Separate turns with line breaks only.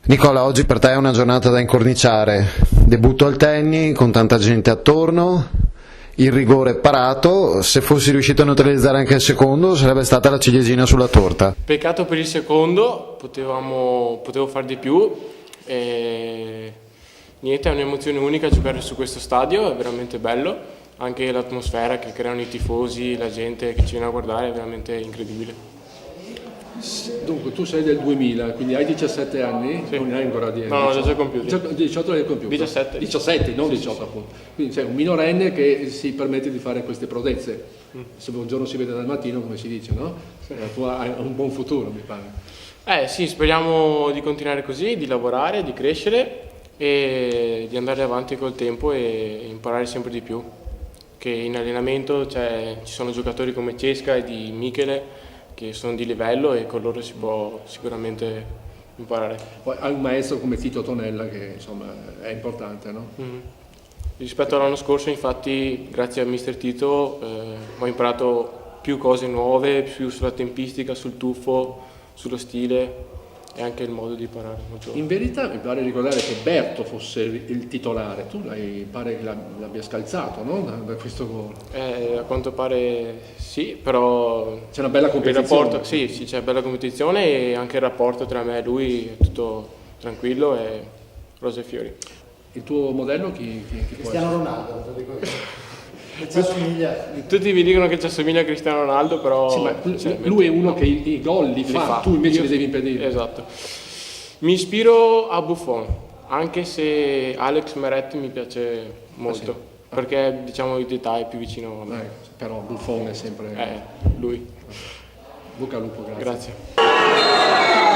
Nicola, oggi per te è una giornata da incorniciare, debutto al tennis con tanta gente attorno, il rigore parato, se fossi riuscito a neutralizzare anche il secondo sarebbe stata la ciliegina sulla torta.
Peccato per il secondo, potevo fare di più e niente, è un'emozione unica giocare su questo stadio, è veramente bello, anche l'atmosfera che creano i tifosi, la gente che ci viene a guardare è veramente incredibile.
Dunque, tu sei del 2000, quindi hai 17 anni?
Sì.
Non hai ancora 10.
No, l'ho già compiuto.
18 l'hai compiuto?
17.
17, non
Sì,
18
sì.
appunto. Quindi sei un minorenne che si permette di fare queste prodezze. Se un giorno si vede dal mattino, come si dice, no? Tu hai un buon futuro, mi pare.
Sì, speriamo di continuare così, di lavorare, di crescere e di andare avanti col tempo e imparare sempre di più. Che in allenamento ci sono giocatori come Cesca e di Michele che sono di livello e con loro si può sicuramente imparare.
Poi hai un maestro come Tito Tonella che insomma è importante, no?
Rispetto all'anno scorso, infatti, grazie a Mister Tito ho imparato più cose nuove, più sulla tempistica, sul tuffo, sullo stile e anche il modo di parare un gioco.
In verità mi pare ricordare che Berto fosse il titolare, tu pare che l'abbia scalzato, no? Da questo gol.
A quanto pare sì, però
C'è una bella competizione.
il rapporto, sì, c'è bella competizione e anche il rapporto tra me e lui è tutto tranquillo e rose e fiori.
Il tuo modello chi può essere?
Cristiano Ronaldo, te lo dico io. Che ci assomiglia.
Tutti vi dicono che ci assomiglia a Cristiano Ronaldo, però
Sì, ma lui è uno che i gol li fa, tu invece li devi impedire.
Esatto. Mi ispiro a Buffon, anche se Alex Meret mi piace molto, perché diciamo i dettagli più vicino a me.
Però Buffon è sempre
Lui.
Bocca al lupo, grazie.
Grazie.